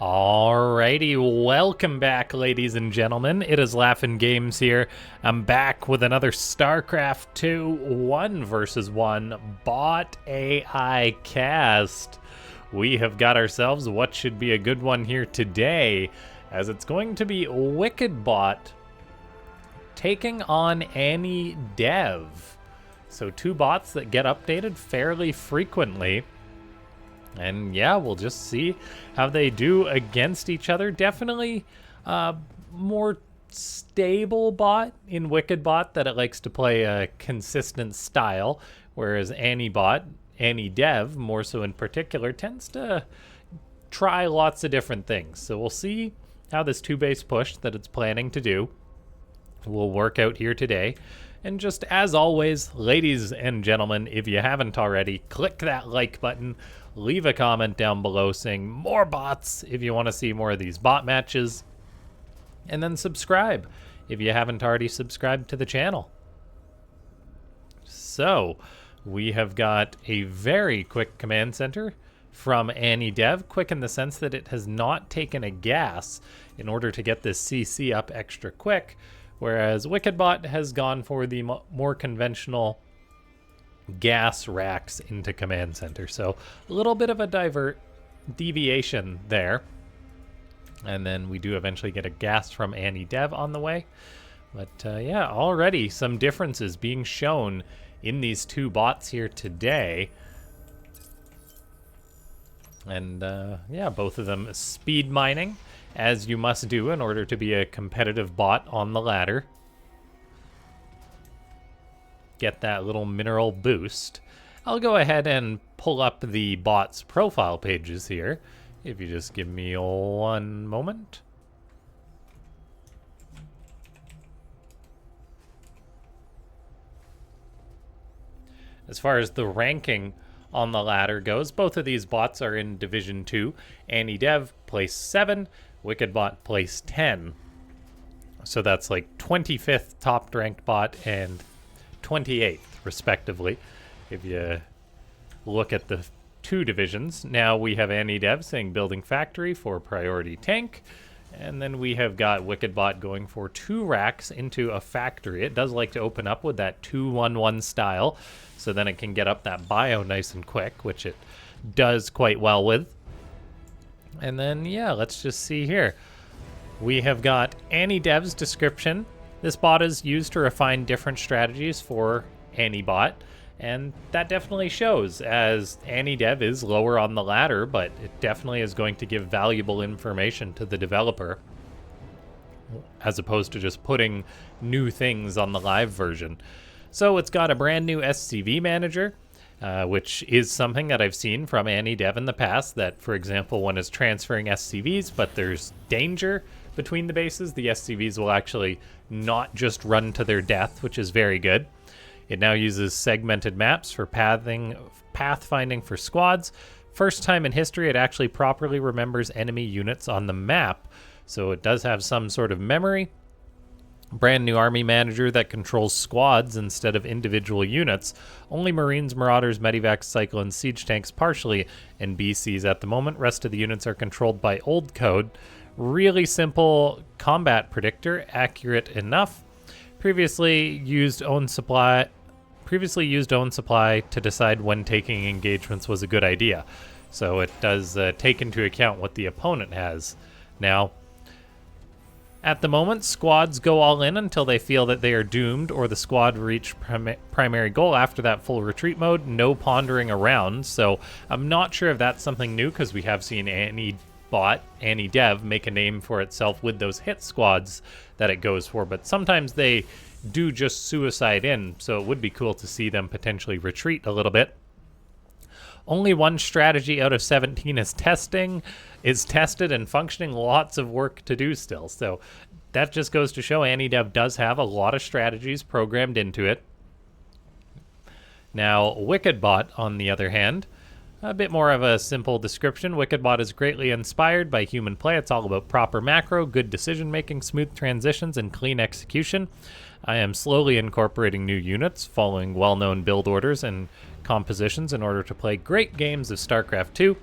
Alrighty, welcome back, ladies and gentlemen. It is LaughNgamez here. I'm back with another Starcraft 2 1 versus 1 bot AI cast. We have got ourselves what should be a good one here today, as it's going to be WickedBot taking on Any Dev. So two bots that get updated fairly frequently. And yeah, we'll just see how they do against each other. Definitely more stable bot in WickedBot, that it likes to play a consistent style, whereas Any Dev, more so in particular, tends to try lots of different things. So we'll see how this two-base push that it's planning to do will work out here today. And just as always, ladies and gentlemen, if you haven't already, click that like button, leave a comment down below saying more bots if you want to see more of these bot matches, and then subscribe if you haven't already subscribed to the channel. So, we have got a very quick command center from Any Dev, quick in the sense that it has not taken a gas in order to get this CC up extra quick, whereas WickedBot has gone for the more conventional gas racks into command center. So a little bit of a deviation there. And then we do eventually get a gas from Any Dev on the way. But yeah, already some differences being shown in these two bots here today. And yeah, both of them speed mining, as you must do in order to be a competitive bot on the ladder. Get that little mineral boost. I'll go ahead and pull up the bot's profile pages here, if you just give me one moment. As far as the ranking on the ladder goes, both of these bots are in Division 2. Any Dev place 7, WickedBot place 10. So that's like 25th top ranked bot and 28th respectively, if you look at the two divisions. Now we have Any Dev saying building factory for priority tank, and then we have got WickedBot going for 2 racks into a factory. It does like to open up with that 2-1-1 style, so then it can get up that bio nice and quick, which it does quite well with. And then yeah, let's just see here. We have got Any Dev's description. This bot is used to refine different strategies for Any Bot, and that definitely shows, as Any Dev is lower on the ladder, but it definitely is going to give valuable information to the developer, as opposed to just putting new things on the live version. So it's got a brand new SCV manager, which is something that I've seen from Any Dev in the past, that, for example, when it's transferring SCVs, but there's danger between the bases, the SCVs will actually not just run to their death, which is very good. It now uses segmented maps for pathfinding for squads. First time in history it actually properly remembers enemy units on the map, so it does have some sort of memory. Brand new army manager that controls squads instead of individual units. Only Marines, Marauders, Medivacs, Cyclones, Siege Tanks partially, and BCs at the moment. Rest of the units are controlled by old code. Really simple combat predictor, accurate enough. Previously used own supply to decide when taking engagements was a good idea. So it does take into account what the opponent has. Now, at the moment, squads go all in until they feel that they are doomed or the squad reach primary goal. After that, full retreat mode, no pondering around. So I'm not sure if that's something new, because we have seen Any Dev make a name for itself with those hit squads that it goes for, but sometimes they do just suicide in, so it would be cool to see them potentially retreat a little bit. Only one strategy out of 17 is tested and functioning. Lots of work to do still, so that just goes to show Any Dev does have a lot of strategies programmed into it. Now WickedBot, on the other hand, a bit more of a simple description. WickedBot is greatly inspired by human play. It's all about proper macro, good decision making, smooth transitions, and clean execution. I am slowly incorporating new units, following well-known build orders and compositions in order to play great games of StarCraft 2.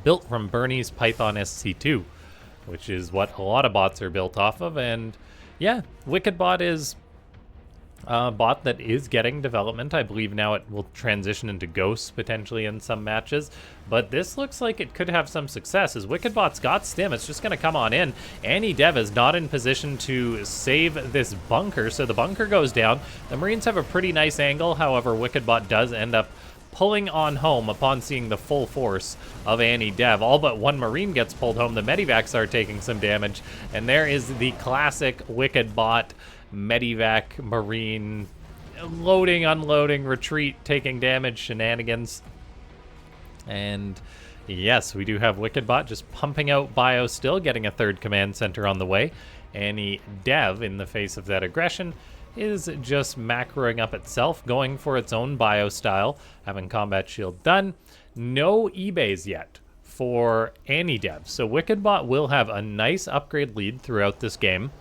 built from Bernie's Python SC2, which is what a lot of bots are built off of. And yeah, WickedBot is a bot that is getting development. I believe now it will transition into Ghosts potentially in some matches, but this looks like it could have some success. As WickedBot's got stim, it's just going to come on in. AnyDev is not in position to save this bunker, so the bunker goes down. The Marines have a pretty nice angle, however, WickedBot does end up pulling on home upon seeing the full force of AnyDev. All but one Marine gets pulled home. The Medivacs are taking some damage, and there is the classic WickedBot Medivac Marine loading, unloading, retreat, taking damage shenanigans. And yes, we do have WickedBot just pumping out bio still, getting a third command center on the way. AnyDev, in the face of that aggression, is just macroing up itself, going for its own bio style, having combat shield done. No eBays yet for AnyDev, so WickedBot will have a nice upgrade lead throughout this game.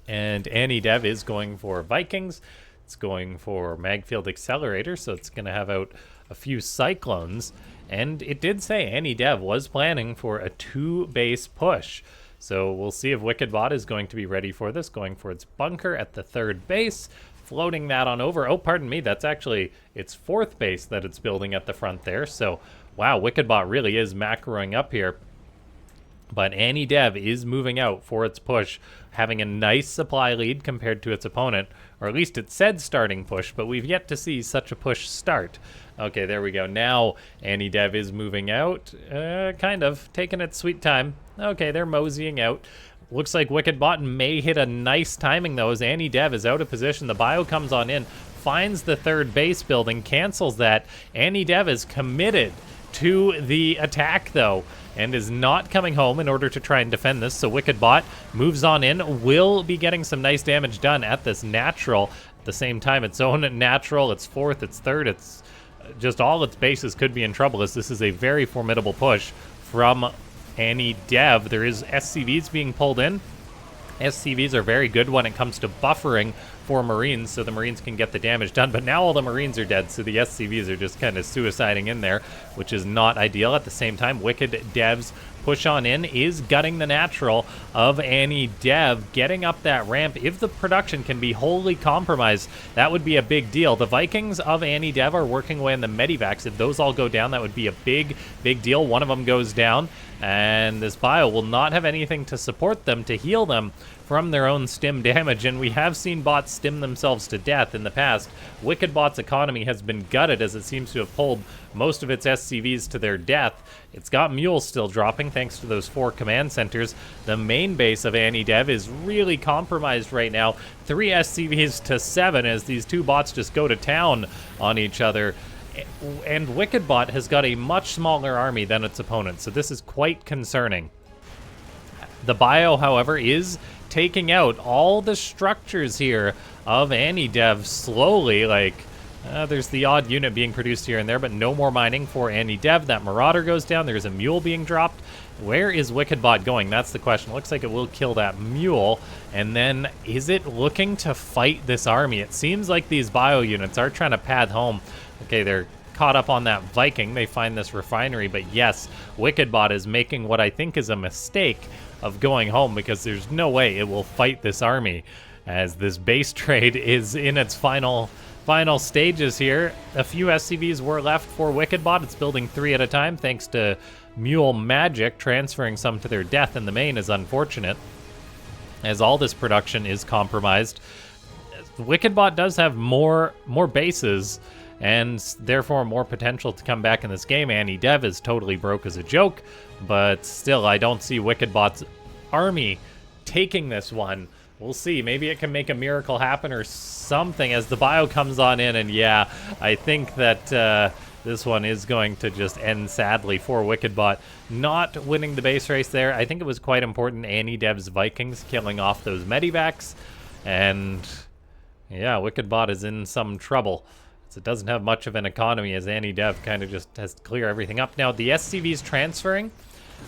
And AnyDev is going for Vikings. It's going for Magfield Accelerator, so it's going to have out a few Cyclones. And it did say AnyDev was planning for a 2-base push. So we'll see if WickedBot is going to be ready for this, going for its bunker at the 3rd base, floating that on over. Oh, pardon me, that's actually its 4th base that it's building at the front there. So, wow, WickedBot really is macroing up here. But AnyDev is moving out for its push, having a nice supply lead compared to its opponent, or at least it said starting push, but we've yet to see such a push start. Okay, there we go. Now AnyDev is moving out, kind of, taking its sweet time. Okay, they're moseying out. Looks like WickedBot may hit a nice timing, though, as AnyDev is out of position. The bio comes on in, finds the 3rd base building, cancels that. AnyDev is committed to the attack, though, and is not coming home in order to try and defend this. So WickedBot moves on in, will be getting some nice damage done at this natural. At the same time, its own natural, its 4th, its 3rd, it's just all its bases could be in trouble, as this is a very formidable push from AnyDev. There is SCVs being pulled in. SCVs are very good when it comes to buffering for Marines, so the Marines can get the damage done. But now all the Marines are dead, so the SCVs are just kind of suiciding in there, which is not ideal. At the same time, WickedDev's push on in is gutting the natural of AnyDev, getting up that ramp. If the production can be wholly compromised, that would be a big deal. The Vikings of AnyDev are working away on the Medivacs. If those all go down, that would be a big deal. One of them goes down, and this bio will not have anything to support them, to heal them from their own stim damage, and we have seen bots stim themselves to death in the past. WickedBot's economy has been gutted, as it seems to have pulled most of its SCVs to their death. It's got mules still dropping thanks to those 4 command centers. The main base of AnyDev is really compromised right now. 3 SCVs to 7 as these 2 bots just go to town on each other. And WickedBot has got a much smaller army than its opponent, so this is quite concerning. The bio, however, is taking out all the structures here of AnyDev slowly. Like, there's the odd unit being produced here and there, but no more mining for AnyDev. That Marauder goes down. There's a mule being dropped. Where is WickedBot going? That's the question. Looks like it will kill that mule. And then, is it looking to fight this army? It seems like these bio units are trying to pad home. Okay, they're caught up on that Viking. They find this refinery, but yes, WickedBot is making what I think is a mistake of going home, because there's no way it will fight this army, as this base trade is in its final stages here. A few SCVs were left for WickedBot. It's building 3 at a time thanks to Mule Magic. Transferring some to their death in the main is unfortunate, as all this production is compromised. WickedBot does have more bases, and therefore more potential to come back in this game. AnyDev is totally broke as a joke, but still, I don't see WickedBot's army taking this one. We'll see. Maybe it can make a miracle happen or something as the bio comes on in, and yeah, I think that this one is going to just end sadly for WickedBot not winning the base race there. I think it was quite important, AnyDev's Vikings killing off those Medivacs, and yeah, WickedBot is in some trouble. It doesn't have much of an economy, as AnyDev kind of just has to clear everything up. Now, the SCV's transferring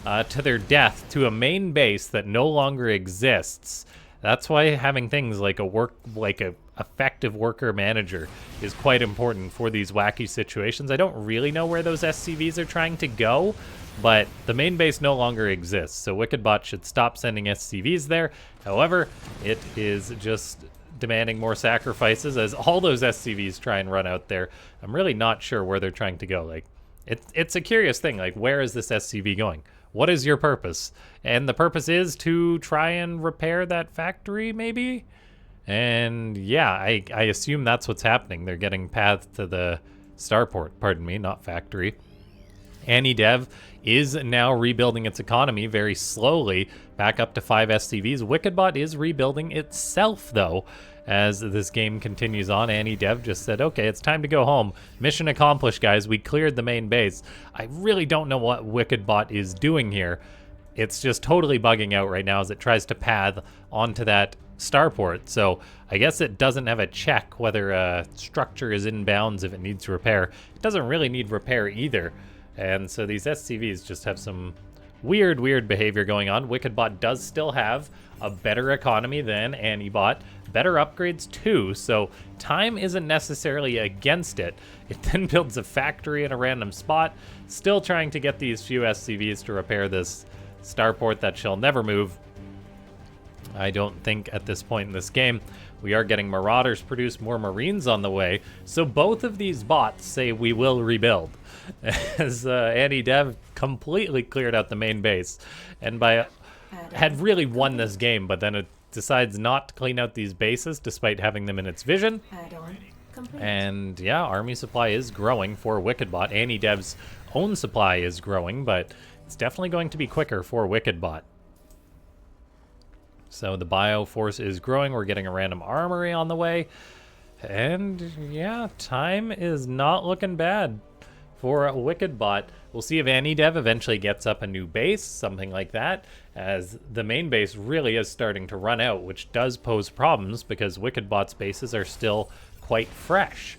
to their death to a main base that no longer exists. That's why having things like a effective worker manager is quite important for these wacky situations. I don't really know where those SCVs are trying to go, but the main base no longer exists, so WickedBot should stop sending SCVs there. However, it is just demanding more sacrifices as all those SCVs try and run out there. I'm really not sure where they're trying to go. Like, it's a curious thing. Like, where is this SCV going? What is your purpose? And the purpose is to try and repair that factory, maybe? And yeah, I assume that's what's happening. They're getting paths to the starport, pardon me, not factory. AnyDev is now rebuilding its economy very slowly, back up to 5 SCVs. WickedBot is rebuilding itself, though, as this game continues on. AnyDev just said, okay, it's time to go home. Mission accomplished, guys. We cleared the main base. I really don't know what WickedBot is doing here. It's just totally bugging out right now as it tries to path onto that starport. So I guess it doesn't have a check whether a structure is in bounds if it needs repair. It doesn't really need repair either. And so these SCVs just have some weird behavior going on. WickedBot does still have a better economy than AnyBot, better upgrades too, so time isn't necessarily against it. It then builds a factory in a random spot, still trying to get these few SCVs to repair this starport that shall never move. I don't think at this point in this game we are getting Marauders produce, more Marines on the way, so both of these bots say we will rebuild. As AnyDev completely cleared out the main base, and had really won this game, but then it decides not to clean out these bases despite having them in its vision. And yeah, army supply is growing for WickedBot. AnyDev's own supply is growing, but it's definitely going to be quicker for WickedBot. So the bio force is growing. We're getting a random armory on the way. And yeah, time is not looking bad for WickedBot. We'll see if AnyDev eventually gets up a new base, something like that, as the main base really is starting to run out, which does pose problems because WickedBot's bases are still quite fresh.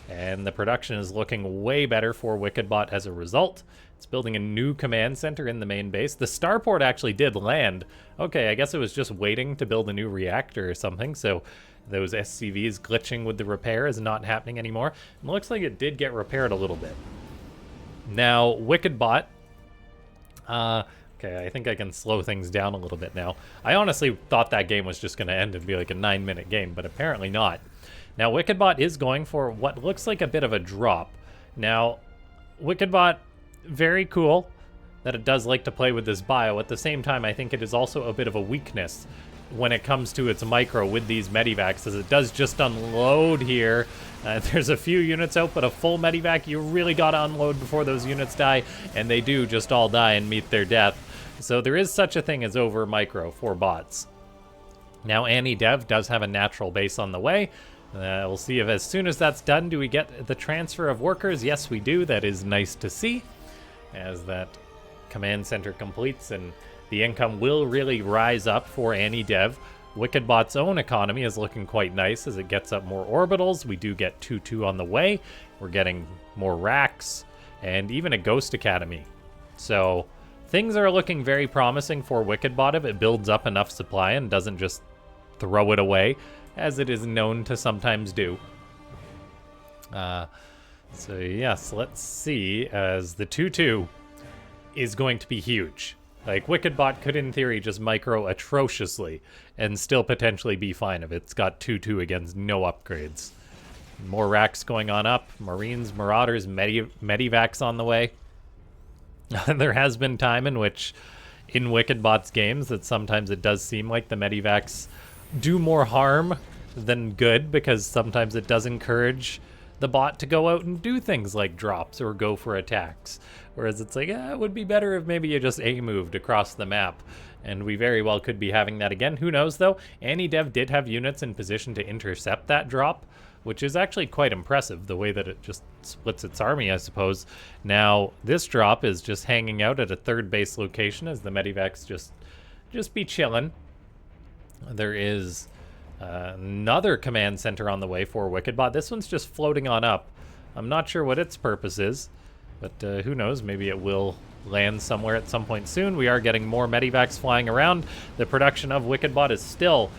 And the production is looking way better for WickedBot as a result. It's building a new command center in the main base. The starport actually did land. Okay, I guess it was just waiting to build a new reactor or something, so those SCVs glitching with the repair is not happening anymore. It looks like it did get repaired a little bit. Now, WickedBot, okay, I think I can slow things down a little bit now. I honestly thought that game was just going to end and be like a 9-minute game, but apparently not. Now, WickedBot is going for what looks like a bit of a drop. Now, WickedBot, very cool that it does like to play with this bio. At the same time, I think it is also a bit of a weakness when it comes to its micro with these medivacs, as it does just unload here. There's a few units out, but a full medivac, you really got to unload before those units die, and they do just all die and meet their death. So there is such a thing as over micro for bots. Now AnyDev does have a natural base on the way. We'll see if as soon as that's done, do we get the transfer of workers? Yes, we do. That is nice to see, as that command center completes, and the income will really rise up for AnyDev. WickedBot's own economy is looking quite nice as it gets up more orbitals. We do get 2-2 on the way. We're getting more racks and even a Ghost Academy. So things are looking very promising for WickedBot if it builds up enough supply and doesn't just throw it away, as it is known to sometimes do. So yes, let's see, as the 2-2 is going to be huge. Like, WickedBot could, in theory, just micro atrociously and still potentially be fine if it's got 2-2 against no upgrades. More racks going on up. Marines, Marauders, Medivacs on the way. There has been time in which, in WickedBot's games, that sometimes it does seem like the Medivacs do more harm than good, because sometimes it does encourage the bot to go out and do things like drops or go for attacks. Whereas it's like, it would be better if maybe you just A-moved across the map. And we very well could be having that again. Who knows, though? AnyDev did have units in position to intercept that drop, which is actually quite impressive, the way that it just splits its army, I suppose. Now, this drop is just hanging out at a third base location as the Medivacs just be chilling. There is another command center on the way for WickedBot. This one's just floating on up. I'm not sure what its purpose is, but who knows? Maybe it will land somewhere at some point soon. We are getting more Medivacs flying around. The production of WickedBot is still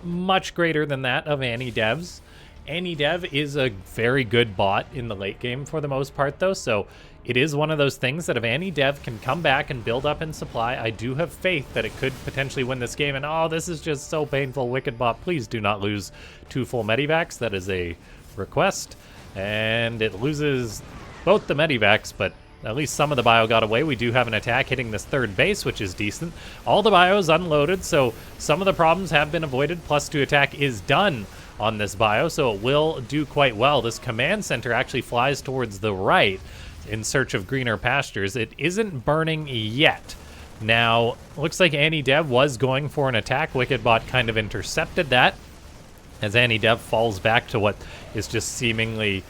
much greater than that of AnyDev's. AnyDev is a very good bot in the late game for the most part, though, so it is one of those things that if AnyDev can come back and build up in supply, I do have faith that it could potentially win this game. And oh, this is just so painful. WickedBot, please do not lose 2 full medivacs. That is a request. And it loses both the medivacs, but at least some of the bio got away. We do have an attack hitting this third base, which is decent. All the bio is unloaded, so some of the problems have been avoided. +2 attack is done on this bio, so it will do quite well. This command center actually flies towards the right in search of greener pastures. It isn't burning yet. Now, looks like AnyDev was going for an attack. WickedBot kind of intercepted that as AnyDev falls back to what is just seemingly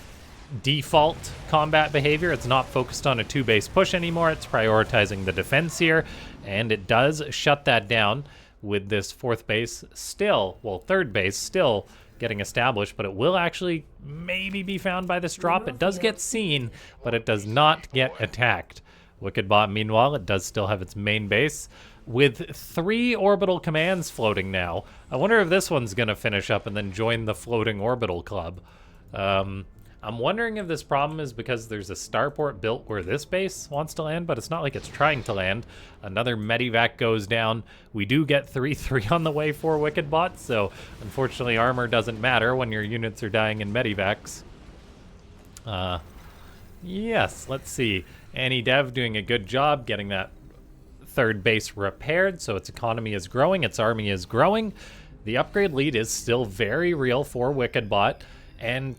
default combat behavior. It's not focused on a 2-base push anymore. It's prioritizing the defense here, and it does shut that down with this 4th base still, well, 3rd base still getting established, but it will actually maybe be found by this drop. It does get seen, but it does not get attacked. WickedBot, meanwhile, it does still have its main base with 3 orbital commands floating now. I wonder if this one's going to finish up and then join the floating orbital club. I'm wondering if this problem is because there's a starport built where this base wants to land, but it's not like it's trying to land. Another medivac goes down. We do get 3-3 on the way for WickedBot, so unfortunately armor doesn't matter when your units are dying in medivacs. Yes, let's see. AnyDev doing a good job getting that 3rd base repaired, so its economy is growing, its army is growing. The upgrade lead is still very real for WickedBot, and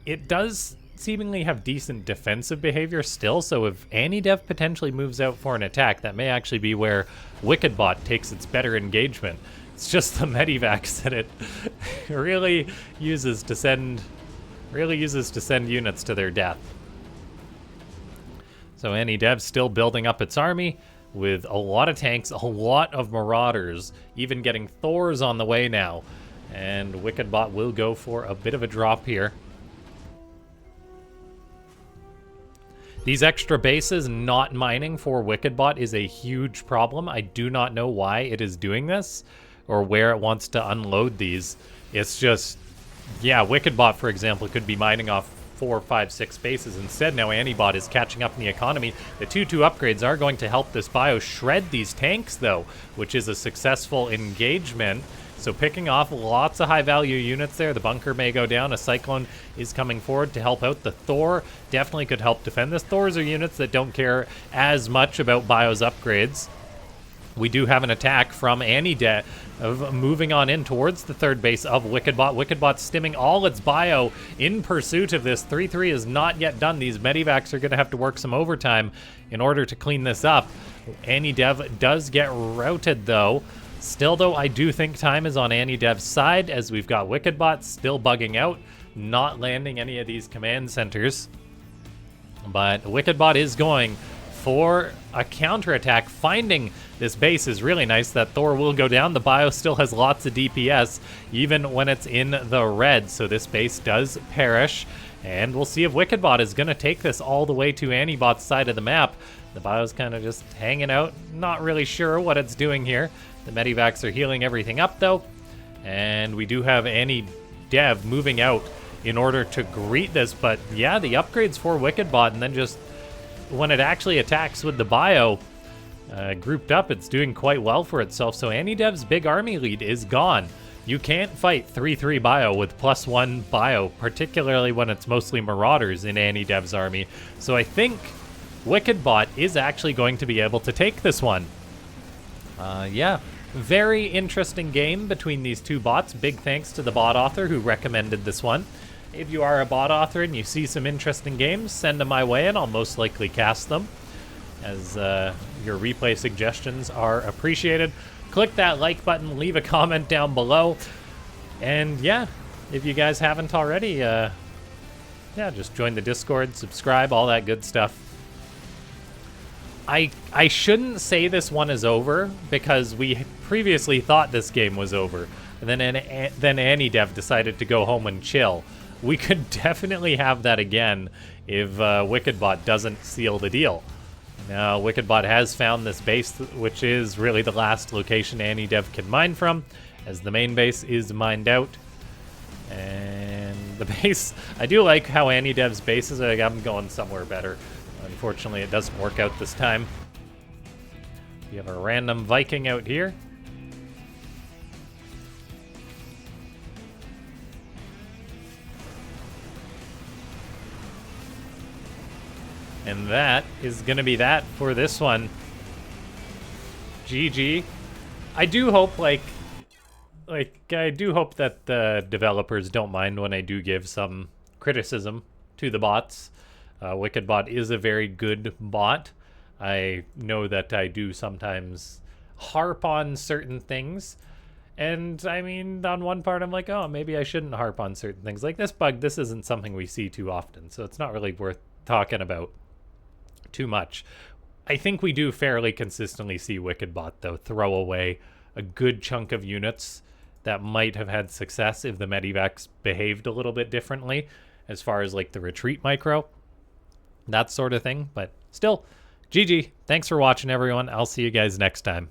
it does seemingly have decent defensive behavior still, so if AnyDev potentially moves out for an attack, that may actually be where WickedBot takes its better engagement. It's just the medivacs that it really uses to send units to their death. So AnyDev still building up its army with a lot of tanks, a lot of marauders, even getting Thors on the way now. And WickedBot will go for a bit of a drop here. These extra bases not mining for WickedBot is a huge problem. I do not know why it is doing this or where it wants to unload these. It's just, yeah, WickedBot, for example, could be mining off 4, 5, 6 bases. Instead, now AnyBot is catching up in the economy. The 2-2 upgrades are going to help this bio shred these tanks, though, which is a successful engagement. So picking off lots of high-value units there. The bunker may go down. A Cyclone is coming forward to help out. The Thor definitely could help defend this. Thors are units that don't care as much about Bio's upgrades. We do have an attack from AnyDev of moving on in towards the 3rd base of WickedBot. WickedBot stimming all its bio in pursuit of this. 3-3 is not yet done. These medivacs are going to have to work some overtime in order to clean this up. AnyDev does get routed, though. Still, though, I do think time is on AnyDev's side, as we've got WickedBot still bugging out, not landing any of these command centers. But WickedBot is going for a counterattack. Finding this base is really nice. That Thor will go down. The bio still has lots of DPS, even when it's in the red, so this base does perish. And we'll see if WickedBot is going to take this all the way to AnyBot's side of the map. The bio's kind of just hanging out, not really sure what it's doing here. The medivacs are healing everything up, though. And we do have AnyDev moving out in order to greet this. But yeah, the upgrades for WickedBot, and then just when it actually attacks with the bio grouped up, it's doing quite well for itself. So AnyDev's big army lead is gone. You can't fight 3-3 bio with +1 bio, particularly when it's mostly marauders in AnyDev's army. So I think WickedBot is actually going to be able to take this one. Yeah, very interesting game between these two bots. Big thanks to the bot author who recommended this one. If you are a bot author and you see some interesting games, send them my way and I'll most likely cast them, as your replay suggestions are appreciated. Click that like button, leave a comment down below, and yeah, if you guys haven't already, yeah, just join the Discord, subscribe, all that good stuff. I shouldn't say this one is over, because we previously thought this game was over, and then AnyDev decided to go home and chill. We could definitely have that again if WickedBot doesn't seal the deal. Now, WickedBot has found this base, which is really the last location AnyDev can mine from, as the main base is mined out. And the base, I do like how AnyDev's bases, like, I'm going somewhere better. Unfortunately, it doesn't work out this time. We have a random Viking out here. And that is going to be that for this one. GG. I do hope, I do hope that the developers don't mind when I do give some criticism to the bots. WickedBot is a very good bot. I know that I do sometimes harp on certain things. And, I mean, on one part, I'm like, oh, maybe I shouldn't harp on certain things. Like this bug, this isn't something we see too often, so it's not really worth talking about too much. I think we do fairly consistently see WickedBot, though, throw away a good chunk of units that might have had success if the Medivacs behaved a little bit differently, as far as, like, the retreat micro, that sort of thing. But still, GG. Thanks for watching, everyone. I'll see you guys next time.